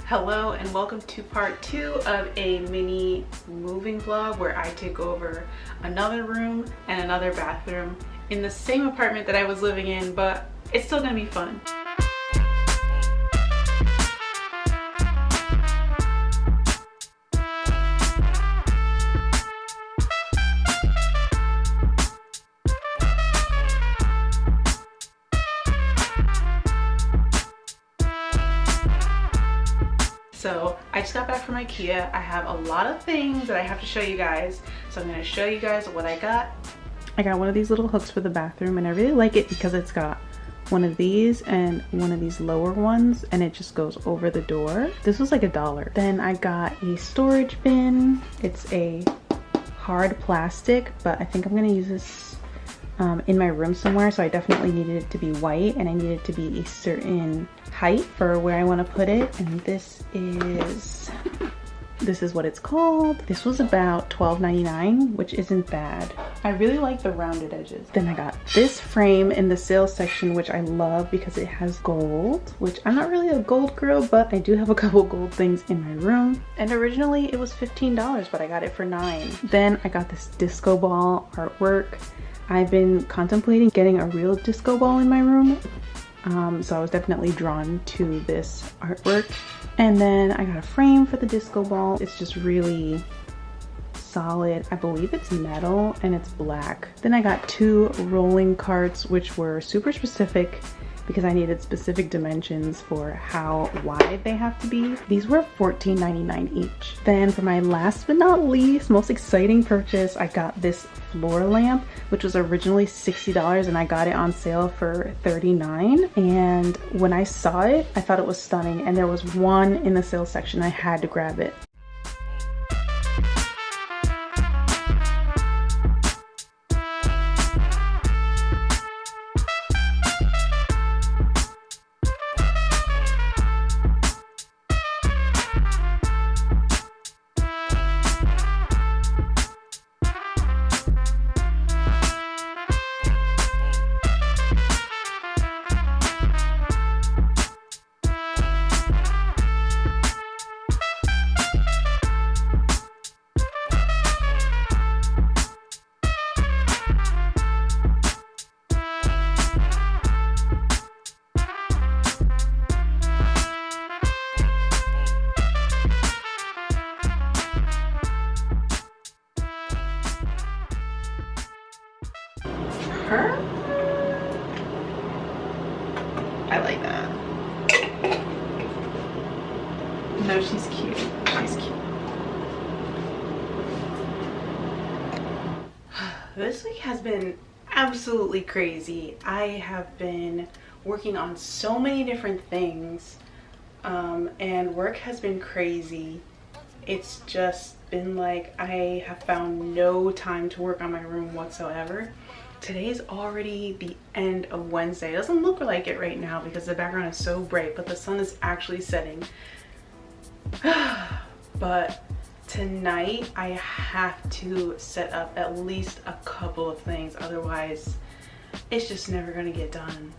Hello and welcome to part 2 of a mini moving vlog where I take over another room and another bathroom in the same apartment that I was living in, but it's still gonna be fun. So I just got back from IKEA. I have a lot of things that I have to show you guys. So I'm gonna show you guys what I got. I got one of these little hooks for the bathroom and I really like it because it's got one of these and one of these lower ones and it just goes over the door. This was like $1. Then I got a storage bin. It's a hard plastic, but I think I'm gonna use this in my room somewhere, so I definitely needed it to be white and I needed it to be a certain height for where I want to put it. And this is what it's called. This was about $12.99, which isn't bad. I really like the rounded edges. Then I got this frame in the sales section, which I love because it has gold, which I'm not really a gold girl, but I do have a couple gold things in my room. And originally it was $15, but I got it for $9. Then I got this disco ball artwork. I've been contemplating getting a real disco ball in my room, so I was definitely drawn to this artwork. And then I got a frame for the disco ball. It's just really solid. I believe it's metal and it's black. Then I got 2 rolling carts, which were super specific because I needed specific dimensions for how wide they have to be. These were $14.99 each. Then for my last but not least, most exciting purchase, I got this floor lamp, which was originally $60 and I got it on sale for $39. And when I saw it, I thought it was stunning and there was one in the sales section. I had to grab it. Her? I like that. No, she's cute. She's cute. This week has been absolutely crazy. I have been working on so many different things, and work has been crazy. It's just been like I have found no time to work on my room whatsoever. Today's already the end of Wednesday. It doesn't look like it right now because the background is so bright, but the sun is actually setting. But tonight I have to set up at least a couple of things, otherwise it's just never gonna get done.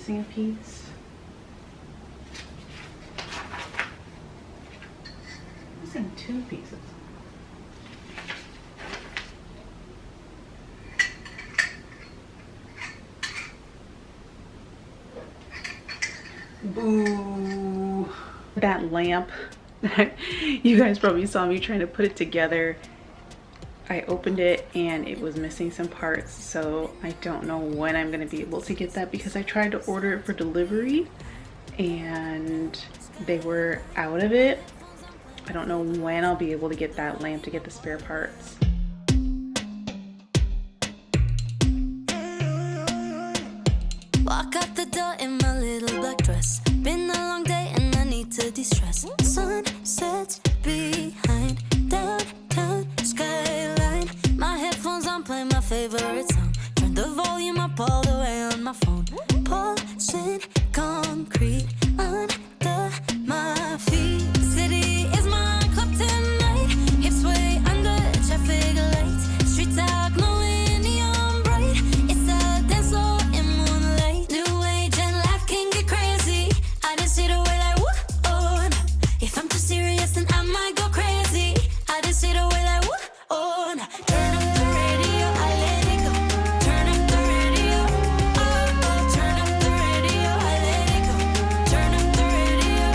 missing a piece. Missing 2 pieces. Boo! That lamp, you guys probably saw me trying to put it together. I opened it and it was missing some parts, so I don't know when I'm gonna be able to get that because I tried to order it for delivery and they were out of it. I don't know when I'll be able to get that lamp to get the spare parts. Walk out the door in my little black dress. Been a long day and I need to de-stress. Sun sets behind downtown skyline. My headphones on, play my favorite song. Turn the volume up all the way on my phone. Pulsing concrete under my feet. City is my club tonight. Hips way under traffic lights. Street talk, glowing neon bright. It's a dance floor in moonlight. New age and life can get crazy. I just sit away like whoa, oh, no. If I'm too serious then I might go crazy. I just sit away like whoa, oh, no. Turn up the radio, I let it go. Turn up the radio, oh, oh. Turn up the radio, I let it go. Turn up the radio,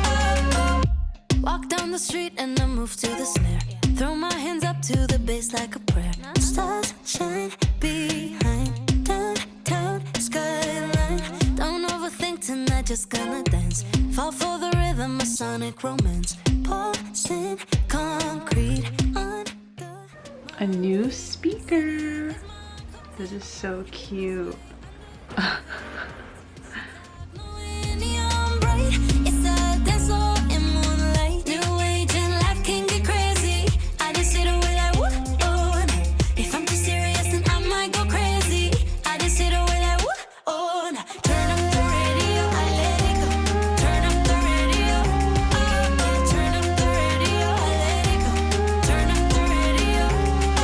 oh, oh. Walk down the street and I move to the snare. Throw my hands up to the bass like a prayer. Stars shine behind downtown skyline. Don't overthink tonight, just gonna dance. Fall for the rhythm, a sonic romance. Pulsing concrete on A new speaker. This is so cute. neon bright. It's a dance floor in moonlight. New age and life can get crazy. I just sit away like whoa, oh, no. If I'm too serious then I might go crazy. I just sit away like whoa, oh, no. Turn up the radio, I let it go. Turn up the radio, oh, oh. Turn up the radio, I let it go. Turn up the radio,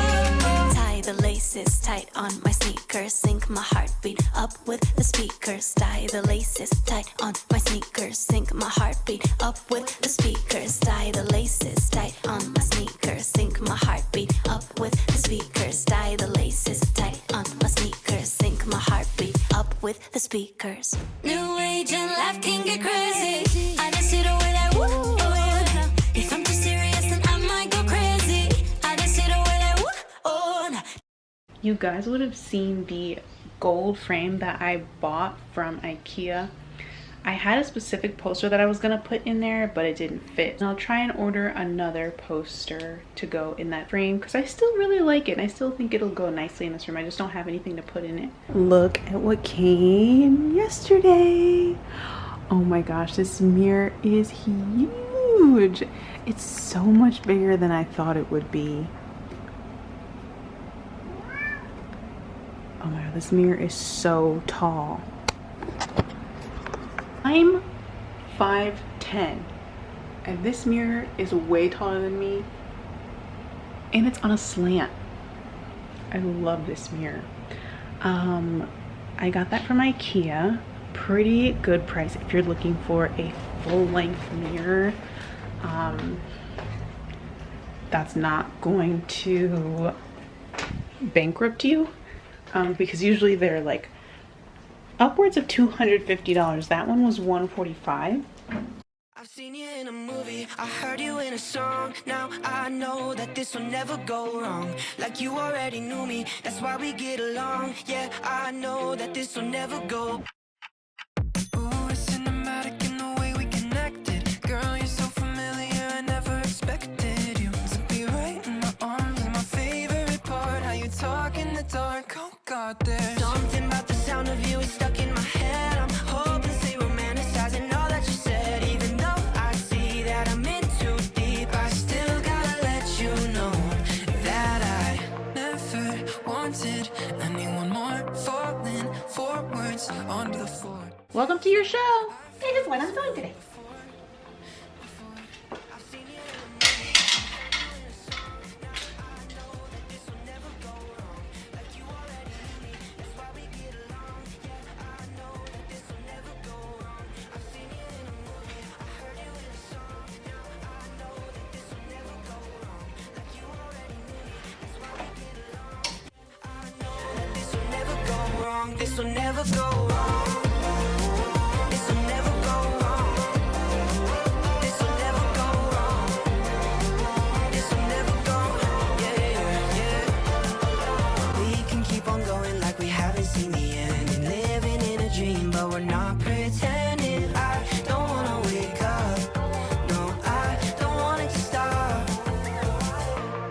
oh, oh. Tie the laces tight on my sneakers. Sync my heartbeat up with the speakers. Tie the laces tight on my sneakers. Sync my heartbeat up with the speakers. Tie the laces tight on my sneakers. Sync my heartbeat up with the speakers. Tie the laces tight on my sneakers. Sync my heartbeat up with the speakers. New age and life can get crazy. I just sit away like whoa, oh, no. If I'm too serious then I might go crazy. I just sit away like whoa, oh, no. You guys would have seen the gold frame that I bought from IKEA. I had a specific poster that I was gonna put in there, but it didn't fit. And I'll try and order another poster to go in that frame because I still really like it and I still think it'll go nicely in this room. I just don't have anything to put in it. Look at what came yesterday. Oh my gosh, this mirror is huge. It's so much bigger than I thought it would be. Oh my god, this mirror is so tall. I'm 5'10" and this mirror is way taller than me and it's on a slant. I love this mirror. I got that from IKEA. Pretty good price if you're looking for a full-length mirror. That's not going to bankrupt you. Because usually they're like upwards of $250. That one was $145. I've seen you in a movie, I heard you in a song. Now I know that this will never go wrong. Like you already knew me, that's why we get along. Yeah, I know that this will never go. Ooh, it's cinematic in the way we connected. Girl, you're so familiar, I never expected you to be right in my arms. My favorite part, how you talk in the dark. Oh God, there's something about the sound of you is stuck in my head. I'm hopelessly romanticizing all that you said. Even though I see that I'm in too deep, I still gotta let you know that I never wanted anyone more. Falling forwards onto the floor. Welcome to your show. This is what I'm doing today. wrong. This'll never go wrong. This'll never go wrong. This'll never go wrong. This'll never go wrong. Yeah, yeah. We can keep on going like we haven't seen the end, and living in a dream, but we're not pretending. I don't wanna wake up. No, I don't want it to stop.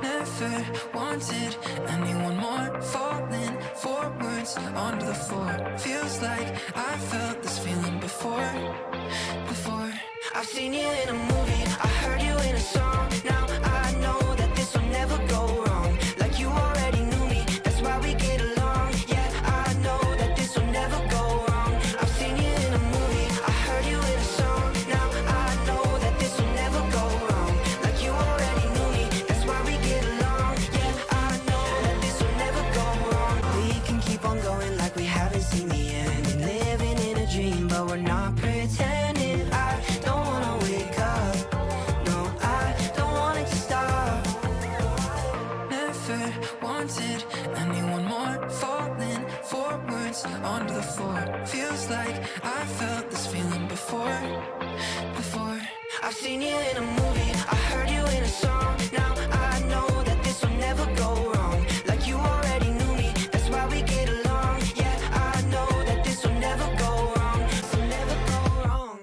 Never wanted anyone more, falling forwards onto the floor. Feels like I felt this feeling before. I've seen you in a movie, I heard you in a song. Now I know that this will never go wrong. Like you already knew me, that's why we get along. Yeah, I know that this will never go wrong. I've seen you in a movie, I heard you in a song. Now I know that this will never go wrong. Like you already knew me, that's why we get along. Yeah, I know that this will never go wrong. We can keep on going like we haven't seen the end, and living in a dream, but we're not pretending. I don't wanna wake up. No, I don't want it to stop. Never wanted anyone more, falling forwards onto the floor. Feels like I felt this feeling before. I've seen you in a movie, I heard you in a song. Now I know that this will never go wrong. Like you already knew me, that's why we get along. Yeah, I know that this will never go wrong. This will never go wrong.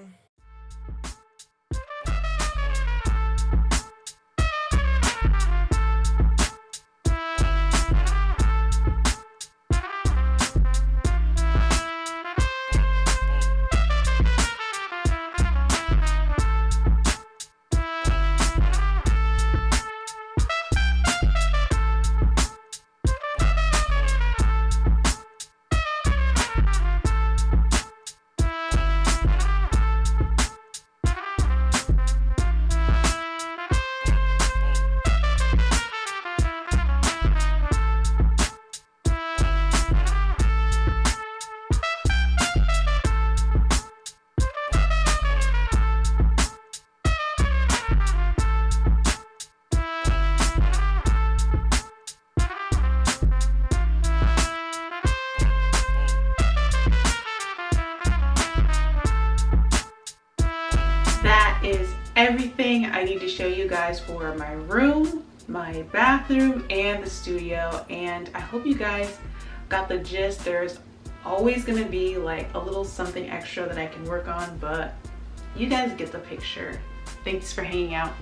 That is everything I need to show you guys for my room, my bathroom, and the studio. And I hope you guys got the gist. There's always gonna be like a little something extra that I can work on, but you guys get the picture. Thanks for hanging out.